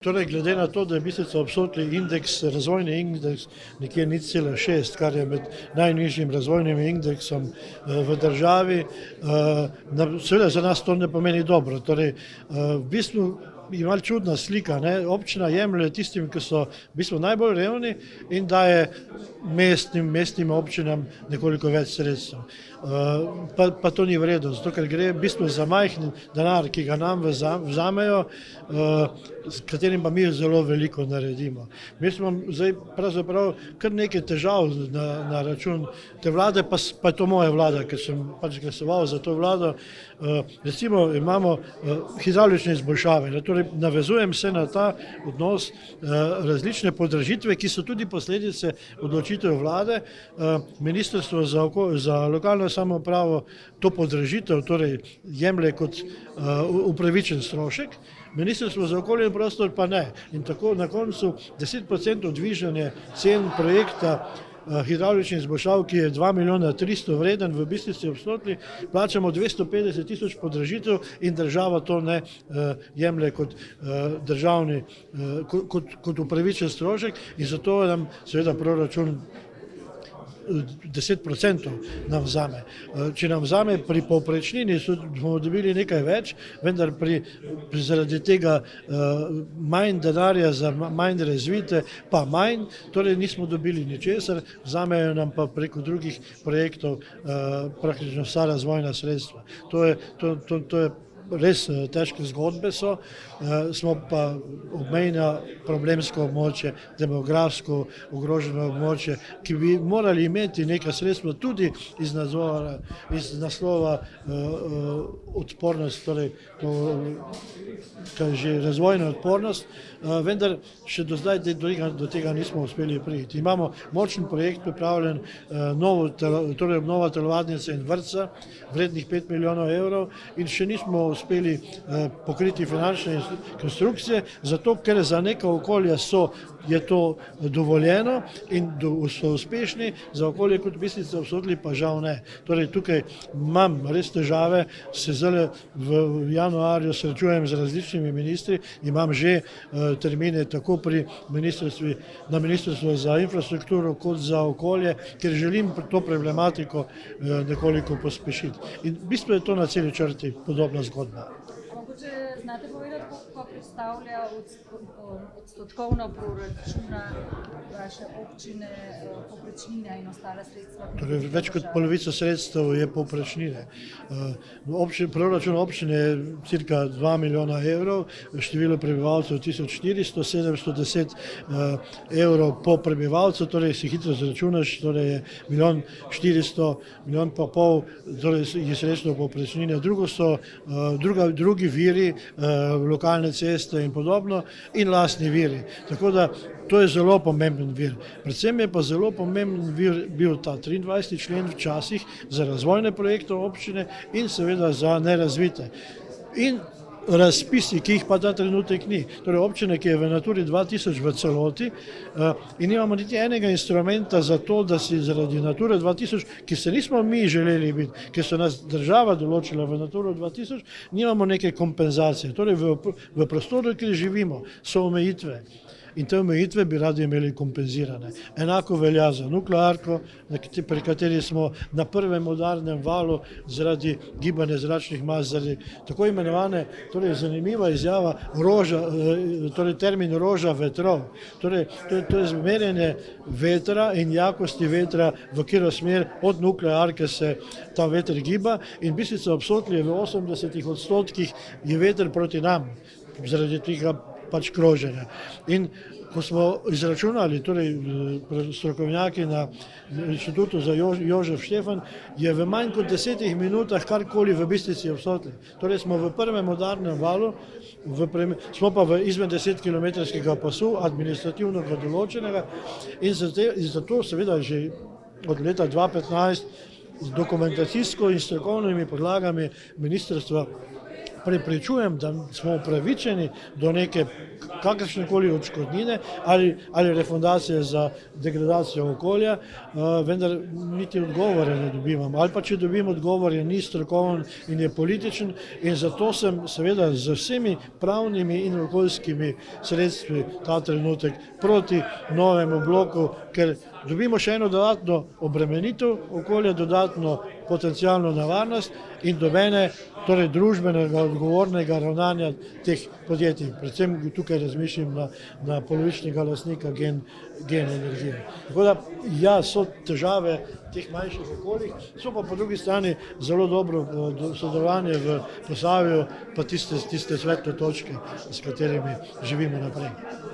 Torej, glede na to, da je Bistrica ob Sotli razvojni indeks nekje 0,6, kar je med najnižjim razvojnim indeksom v državi, seveda za nas to ne pomeni dobro. Torej, v bistvu je malo čudna slika, ne? Občina jemlje tistim, ki so v bistvu najbolj revni in daje mestnim občinam nekoliko več sredstev. Pa to ni v redu, zato ker gre v bistvu za majhen denar, ki ga nam vzamejo, s katerim pa mi zelo veliko naredimo. Mi smo zdaj pravzaprav kar nekaj težav na račun te vlade, pa je to moja vlada, ker sem pač glasoval za to vlado. Recimo imamo hidravlične izboljšave, torej navezujem se na ta odnos, različne podražitve, ki so tudi posledice odločitev vlade. Ministrstvo za lokalno samoupravo to podražitev torej jemlje kot upravičen strošek, Ministrstvo za okolje in prostor pa ne. In tako na koncu 10% dvižanje cen projekta hidravličnih izboljšav, ki je 2 milijona 300 vreden v Bistrici ob Sotli, plačamo 250 tisoč podražitev in država to ne jemlje kot državni, kot upravičen strošek in zato nam seveda proračun 10% nam vzame. Če nam vzame pri povprečnini, bomo dobili nekaj več, vendar zaradi tega manj denarja za manj razvite, pa manj, torej nismo dobili ničesar, vzamejo nam pa preko drugih projektov praktično vsa razvojna sredstva. To je res težke zgodbe so, smo pa obmejno problemsko območje, demografsko ogroženo območje, ki bi morali imeti neka sredstva tudi iz naslova odpornost, torej razvojna odpornost, vendar še do zdaj do tega nismo uspeli priti. Imamo močen projekt pripravljen, torej obnova telovadnice in vrtca, vrednih 5 milijonov evrov in še nismo uspeli pokriti finančne konstrukcije, zato ker za neka okolja je to dovoljeno in so uspešni, za okolje kot Bistrica ob Sotli pa žal ne. Torej tukaj imam res težave, se zdaj v januarju srečujem z različnimi ministri, imam že termine tako na Ministrstvu za infrastrukturo kot za okolje, ker želim to problematiko nekoliko pospešiti. In v bistvu je to na celi črti podobna zgodba. Mogoče znate povedati, koliko predstavlja odstotkovno proračuna vaše občine, povprečnine in ostale sredstva? Torej, več kot polovico sredstev je povprečnine. Proračun občine je cirka 2 milijona evrov, število prebivalcev 1400, 710 evrov po prebivalcu, torej si hitro zračunaš, torej je 1 400 000, 1,5 milijona, torej je sredstvo povprečnine. Drugi viri, lokalne ceste in podobno in lastni viri. Tako da to je zelo pomemben vir. Predvsem je pa zelo pomemben vir bil ta 23. člen včasih za razvojne projekte občine in seveda za nerazvite. In razpisi, ki jih pa ta trenutek ni. Torej občine, ki je v Naturi 2000 v celoti in nimamo niti enega instrumenta za to, da si zaradi Nature 2000, ki se nismo mi želeli biti, ker so nas država določila v Naturo 2000, nimamo neke kompenzacije. Torej v prostoru, kjer živimo, so omejitve. In te omejitve bi radi imeli kompenzirane. Enako velja za nuklearko, pri kateri smo na prvem udarnem valu zaradi gibanja zračnih mas, zaradi tako imenovane, torej zanimiva izjava, torej termin roža vetrov. Torej, to je merjenje vetra in jakosti vetra, v katero smer od nuklearke se ta veter giba in Bistrica ob Sotli je v 80% je veter proti nam, zaradi tega pač kroženja. In ko smo izračunali, torej strokovnjaki na Inštitutu za Jožef Štefan, je v manj kot 10 minutah karkoli v Bistrici ob Sotli. Torej smo v prvem udarnem valu, smo pa izven 10-kilometrskega pasu, administrativno določenega in zato seveda že od leta 2015 z dokumentacijsko in strokovnimi podlagami Ministrstva prepričujem, da smo upravičeni do neke kakršnekoli odškodnine ali refundacije za degradacijo okolja, vendar niti odgovore ne dobivamo. Ali pa če dobim odgovor, je ni strokoven in je političen, in zato sem seveda z vsemi pravnimi in okoljskimi sredstvi ta trenutek proti novemu bloku, ker dobimo še eno dodatno obremenitev okolja, dodatno potencialno nevarnost in dobene, torej družbenega odgovornega ravnanja teh podjetij. Predvsem tukaj razmišljam na polovičnega lastnika Gen energije. Tako da, ja, so težave teh manjših okoljih, so pa po drugi strani zelo dobro sodelovanje v Posavju, pa tiste svetle točke, s katerimi živimo naprej.